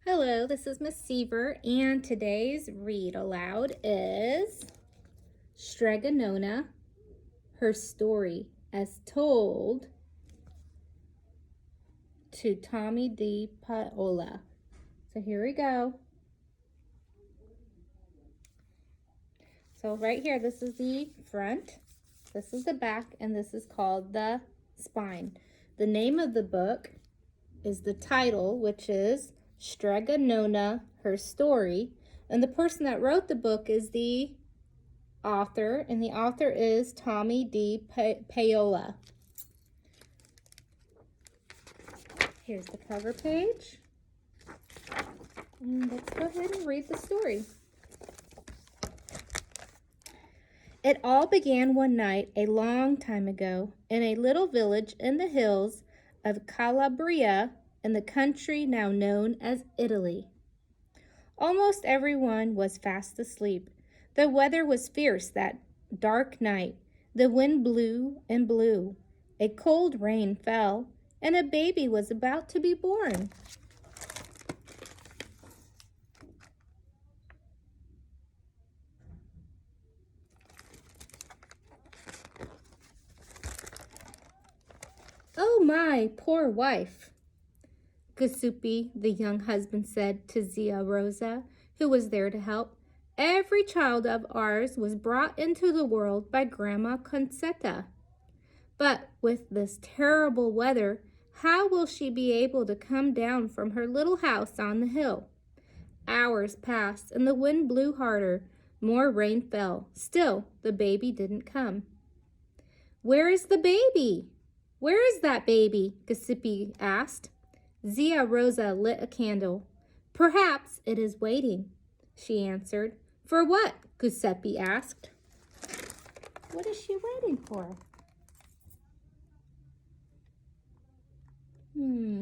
Hello, this is Miss Seaver, and today's read aloud is Strega Nona, her story as told to Tommy di Paola. So here we go. So right here, this is the front, this is the back, and this is called the spine. The name of the book is the title, which is Strega Nona, her story. And the person that wrote the book is the author, and the author is Tommy di Paola. Here's the cover page. And let's go ahead and read the story. It all began one night a long time ago in a little village in the hills of Calabria in the country now known as Italy. Almost everyone was fast asleep. The weather was fierce that dark night. The wind blew and blew. A cold rain fell, and a baby was about to be born. "Oh my, poor wife," Giuseppe, the young husband, said to Zia Rosa, who was there to help. "Every child of ours was brought into the world by Grandma Concetta. But with this terrible weather, how will she be able to come down from her little house on the hill?" Hours passed, and the wind blew harder. More rain fell. Still, the baby didn't come. "Where is the baby? Where is that baby?" Giuseppe asked. Zia Rosa lit a candle. "Perhaps it is waiting," she answered. "For what?" Giuseppe asked. What is she waiting for?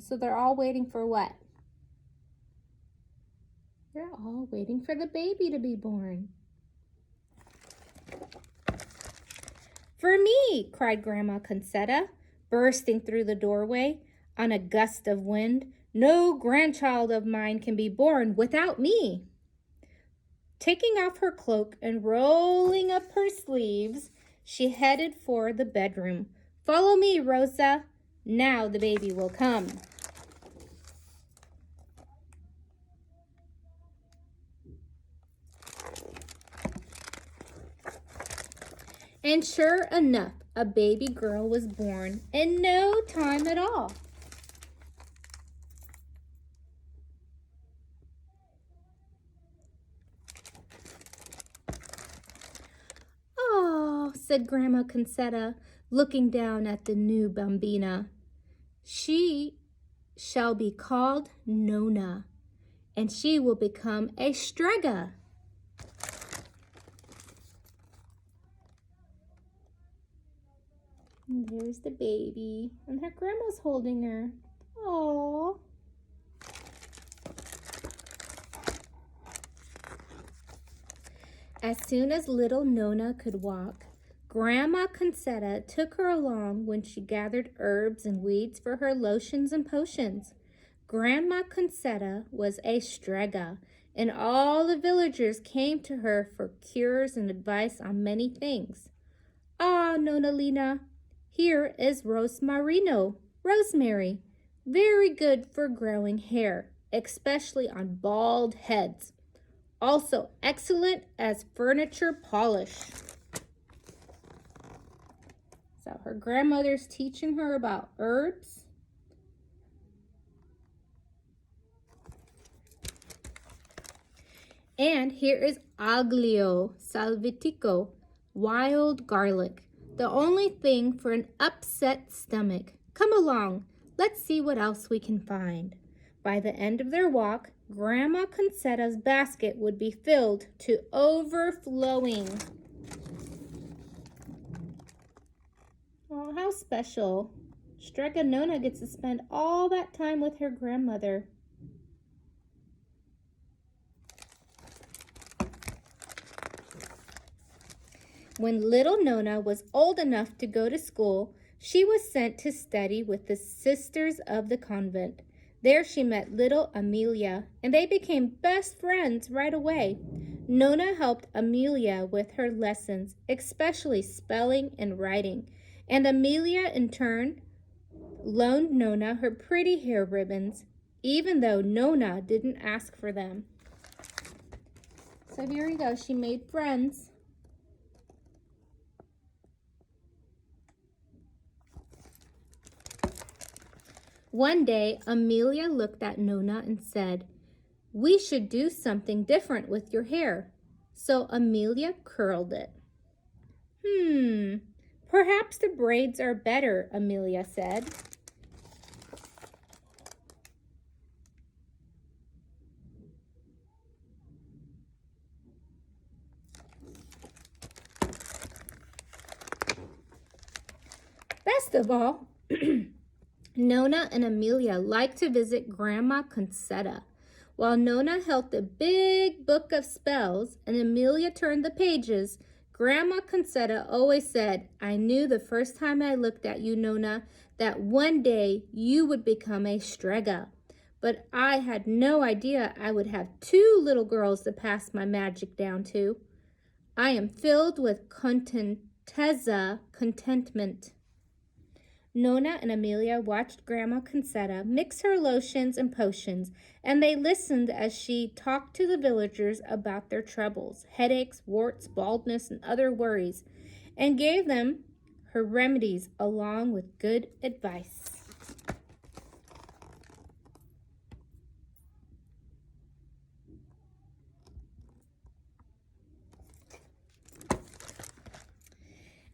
So they're all waiting for what? They're all waiting for the baby to be born. "For me!" cried Grandma Concetta, bursting through the doorway on a gust of wind. "No grandchild of mine can be born without me." Taking off her cloak and rolling up her sleeves, she headed for the bedroom. "Follow me, Rosa. Now the baby will come." And sure enough, a baby girl was born in no time at all. "Oh," said Grandma Concetta, looking down at the new bambina. "She shall be called Nona, and she will become a Strega." And there's the baby, and her grandma's holding her. Aww. As soon as little Nona could walk, Grandma Concetta took her along when she gathered herbs and weeds for her lotions and potions. Grandma Concetta was a Strega, and all the villagers came to her for cures and advice on many things. "Ah, Nonalina, here is rosmarino, rosemary, very good for growing hair, especially on bald heads. Also excellent as furniture polish." So her grandmother's teaching her about herbs. And here is aglio salvitico, wild garlic, the only thing for an upset stomach. Come along, let's see what else we can find. By the end of their walk, Grandma Concetta's basket would be filled to overflowing. Oh, how special. Strega Nona gets to spend all that time with her grandmother. When little Nona was old enough to go to school, she was sent to study with the sisters of the convent. There she met little Amelia, and they became best friends right away. Nona helped Amelia with her lessons, especially spelling and writing, and Amelia, in turn, loaned Nona her pretty hair ribbons, even though Nona didn't ask for them. So here we go. She made friends. One day, Amelia looked at Nona and said, "We should do something different with your hair." So Amelia curled it. Perhaps the braids are better," Amelia said. Best of all, Nona and Amelia liked to visit Grandma Concetta. While Nona held the big book of spells and Amelia turned the pages, Grandma Concetta always said, "I knew the first time I looked at you, Nona, that one day you would become a Strega. But I had no idea I would have two little girls to pass my magic down to. I am filled with contentment." Nona and Amelia watched Grandma Concetta mix her lotions and potions, and they listened as she talked to the villagers about their troubles, headaches, warts, baldness, and other worries, and gave them her remedies along with good advice.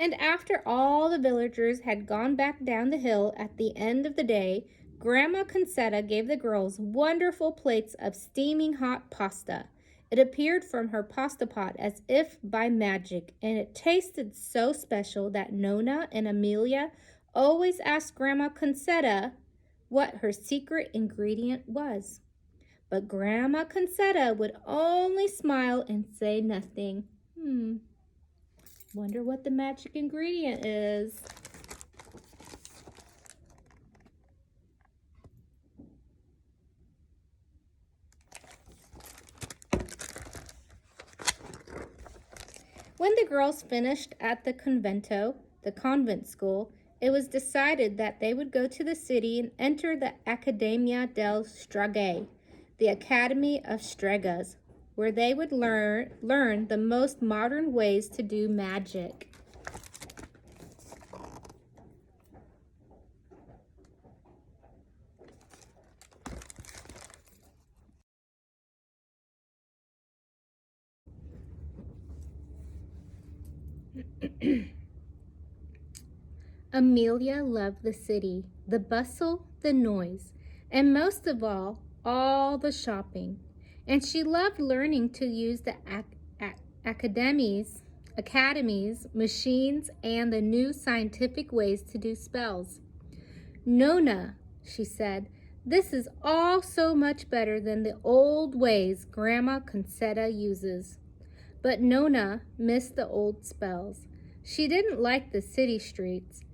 And after all the villagers had gone back down the hill at the end of the day, Grandma Concetta gave the girls wonderful plates of steaming hot pasta. It appeared from her pasta pot as if by magic, and it tasted so special that Nona and Amelia always asked Grandma Concetta what her secret ingredient was. But Grandma Concetta would only smile and say nothing. Wonder what the magic ingredient is. When the girls finished at the convento, the convent school, it was decided that they would go to the city and enter the Accademia del Strega, the Academy of Stregas, where they would learn the most modern ways to do magic. Amelia loved the city, the bustle, the noise, and most of all the shopping. And she loved learning to use the academies, machines, and the new scientific ways to do spells. "Nona," she said, "this is all so much better than the old ways Grandma Concetta uses." But Nona missed the old spells. She didn't like the city streets,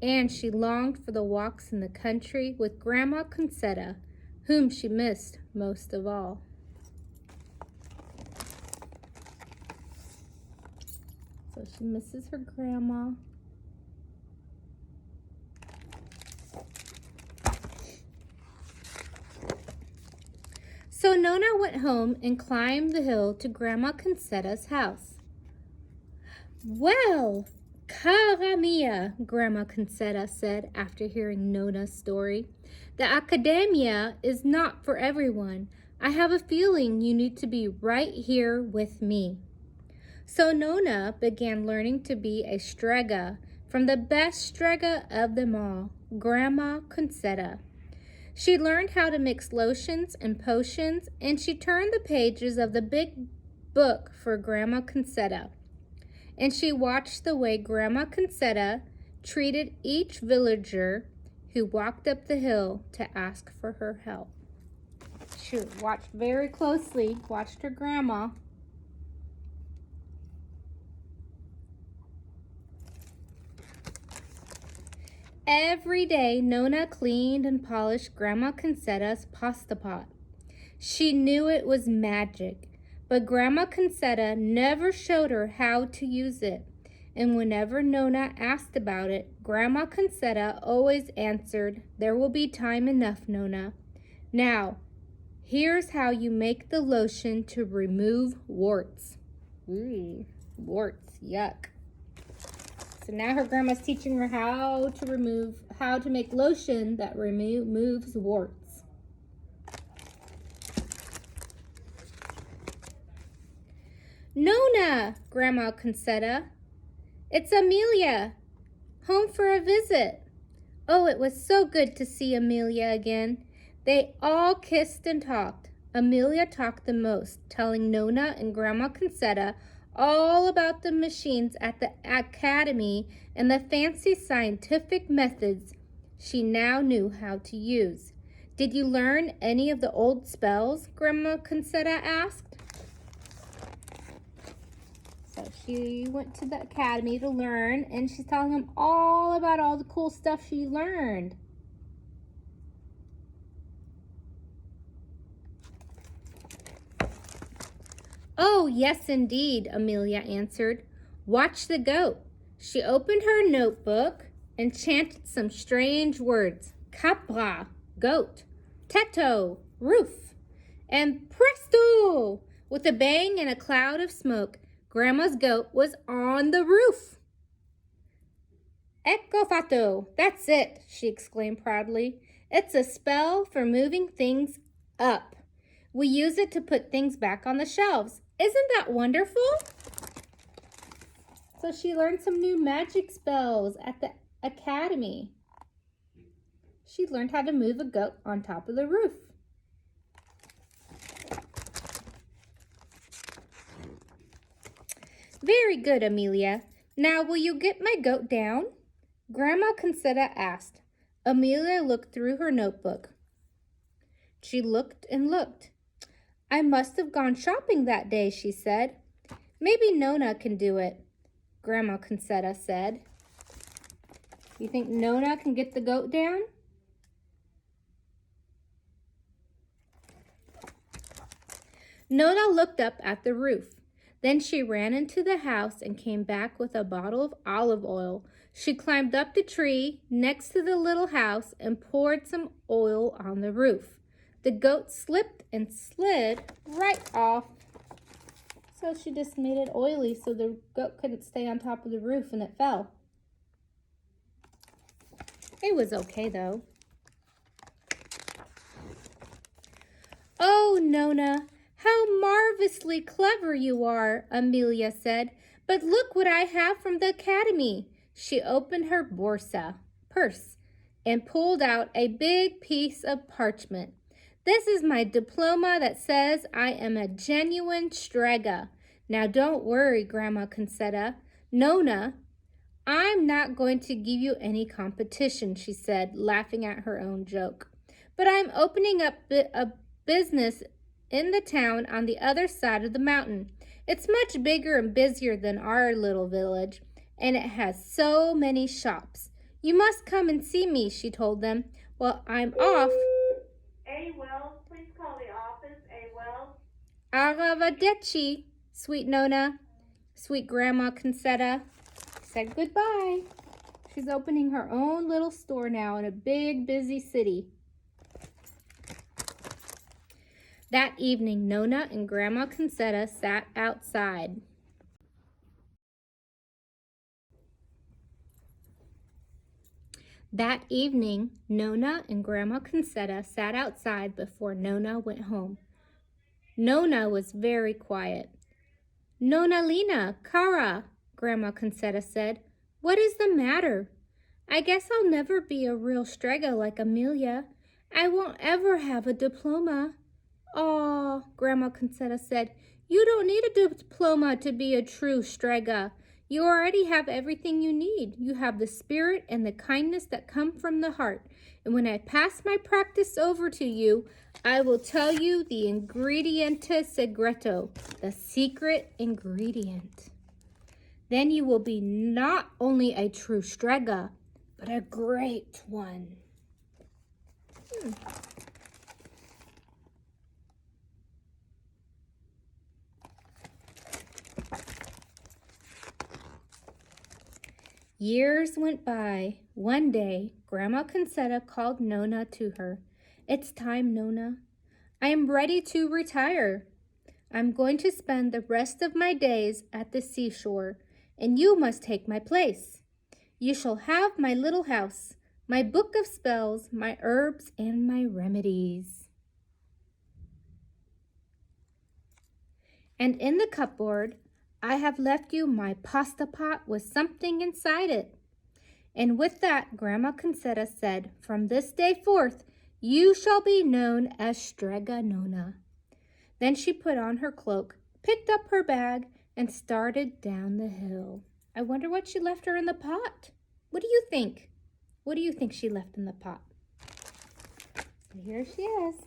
and she longed for the walks in the country with Grandma Concetta, whom she missed most of all. So she misses her grandma. So Nona went home and climbed the hill to Grandma Concetta's house. "Well, cara mia," Grandma Concetta said after hearing Nona's story, "the Accademia is not for everyone. I have a feeling you need to be right here with me." So Nona began learning to be a Strega from the best Strega of them all, Grandma Concetta. She learned how to mix lotions and potions, and she turned the pages of the big book for Grandma Concetta. And she watched the way Grandma Concetta treated each villager who walked up the hill to ask for her help. She watched very closely, watched her grandma. Every day, Nona cleaned and polished Grandma Concetta's pasta pot. She knew it was magic, but Grandma Concetta never showed her how to use it. And whenever Nona asked about it, Grandma Concetta always answered, "There will be time enough, Nona. Now, here's how you make the lotion to remove warts." Ooh, warts, yuck. So now her grandma's teaching her how to make lotion that removes warts. "Nona," Grandma Concetta, "it's Amelia, home for a visit." Oh, it was so good to see Amelia again. They all kissed and talked. Amelia talked the most, telling Nona and Grandma Concetta all about the machines at the academy and the fancy scientific methods she now knew how to use. "Did you learn any of the old spells?" Grandma Concetta asked. So she went to the academy to learn, and she's telling them all about all the cool stuff she learned. "Oh, yes, indeed," Amelia answered. "Watch the goat." She opened her notebook and chanted some strange words. "Capra," goat; "tetto," roof; and presto! With a bang and a cloud of smoke, Grandma's goat was on the roof. "Ecco fatto! That's it!" she exclaimed proudly. "It's a spell for moving things up. We use it to put things back on the shelves. Isn't that wonderful?" So she learned some new magic spells at the academy. She learned how to move a goat on top of the roof. "Very good, Amelia. Now will you get my goat down?" Grandma Concetta asked. Amelia looked through her notebook. She looked and looked. "I must have gone shopping that day," she said. "Maybe Nona can do it," Grandma Concetta said. "You think Nona can get the goat down?" Nona looked up at the roof. Then she ran into the house and came back with a bottle of olive oil. She climbed up the tree next to the little house and poured some oil on the roof. The goat slipped and slid right off. So she just made it oily so the goat couldn't stay on top of the roof and it fell. It was okay though. "Oh, Nona, how marvelously clever you are," Amelia said. "But look what I have from the academy." She opened her purse and pulled out a big piece of parchment. "This is my diploma that says I am a genuine Strega. Now don't worry, Grandma Concetta. Nona, I'm not going to give you any competition," she said, laughing at her own joke. "But I'm opening up a business in the town on the other side of the mountain. It's much bigger and busier than our little village, and it has so many shops. You must come and see me," she told them. "Well, I'm off." A. Wells, please call the office. A. Wells. "Arrivederci, sweet Nona," sweet Grandma Concetta said goodbye. She's opening her own little store now in a big, busy city. That evening, Nona and Grandma Concetta sat outside. That evening, Nona and Grandma Concetta sat outside before Nona went home. Nona was very quiet. "Nona Lina, cara," Grandma Concetta said. "What is the matter?" "I guess I'll never be a real Strega like Amelia. I won't ever have a diploma." "Aw," Grandma Concetta said, "you don't need a diploma to be a true Strega. You already have everything you need. You have the spirit and the kindness that come from the heart. And when I pass my practice over to you, I will tell you the ingrediente segreto, the secret ingredient. Then you will be not only a true Strega, but a great one. Years went by. One day, Grandma Concetta called Nona to her. "It's time, Nona. I am ready to retire. I'm going to spend the rest of my days at the seashore, and you must take my place. You shall have my little house, my book of spells, my herbs, and my remedies. And in the cupboard, I have left you my pasta pot with something inside it." And with that, Grandma Concetta said, "From this day forth, you shall be known as Strega Nona." Then she put on her cloak, picked up her bag, and started down the hill. I wonder what she left her in the pot. What do you think? What do you think she left in the pot? Here she is.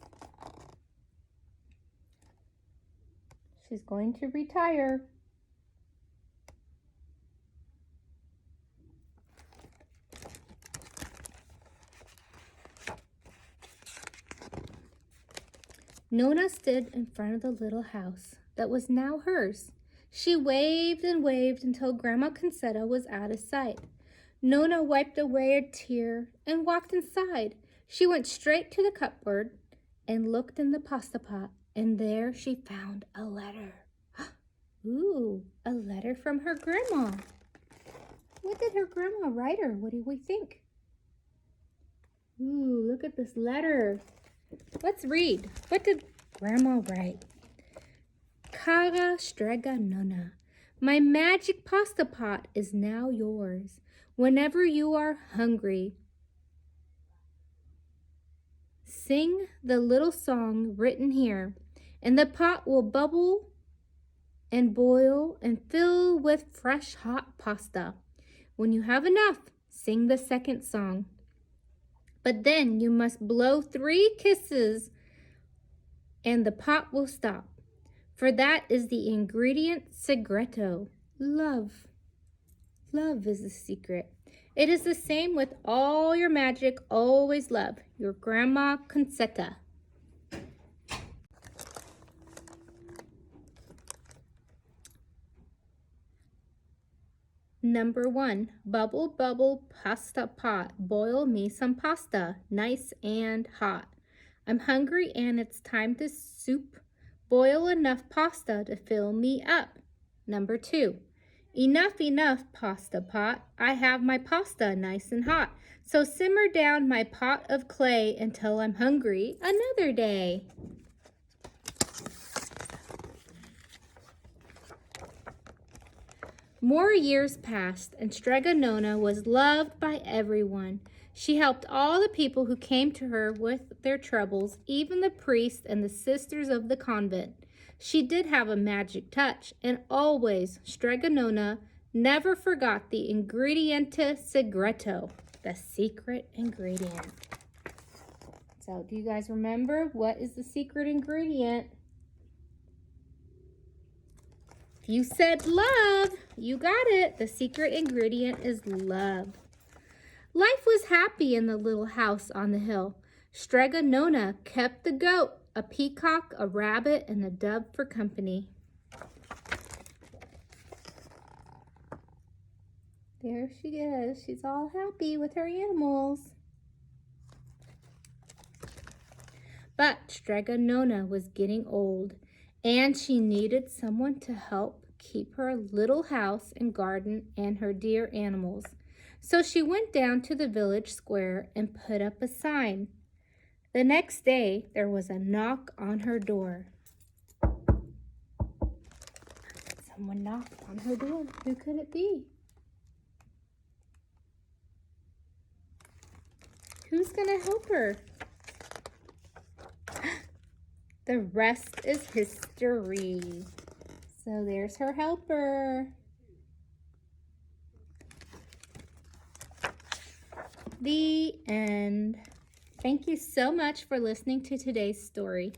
She's going to retire. Nona stood in front of the little house that was now hers. She waved and waved until Grandma Concetta was out of sight. Nona wiped away a tear and walked inside. She went straight to the cupboard and looked in the pasta pot, and there she found a letter. Ooh, a letter from her grandma. What did her grandma write her? What do we think? Ooh, look at this letter. Let's read. What did Grandma write? "Cara Strega Nona, my magic pasta pot is now yours. Whenever you are hungry, sing the little song written here, and the pot will bubble and boil and fill with fresh hot pasta. When you have enough, sing the second song. But then you must blow 3 kisses and the pot will stop. For that is the ingredient segreto, love. Love is the secret. It is the same with all your magic. Always love. Your Grandma Concetta." Number 1, bubble, bubble, pasta pot. Boil me some pasta, nice and hot. I'm hungry and it's time to soup. Boil enough pasta to fill me up. Number 2, enough, enough, pasta pot. I have my pasta nice and hot. So simmer down my pot of clay until I'm hungry another day. More years passed, and Strega Nona was loved by everyone. She helped all the people who came to her with their troubles, even the priests and the sisters of the convent. She did have a magic touch, and always Strega Nona never forgot the ingrediente segreto, the secret ingredient. So, do you guys remember what is the secret ingredient? If you said love, you got it. The secret ingredient is love. Life was happy in the little house on the hill. Strega Nona kept the goat, a peacock, a rabbit, and a dove for company. There she is. She's all happy with her animals. But Strega Nona was getting old, and she needed someone to help keep her little house and garden and her dear animals. So she went down to the village square and put up a sign. The next day, there was a knock on her door. Someone knocked on her door. Who could it be? Who's gonna help her? The rest is history. So there's her helper. The end. Thank you so much for listening to today's story.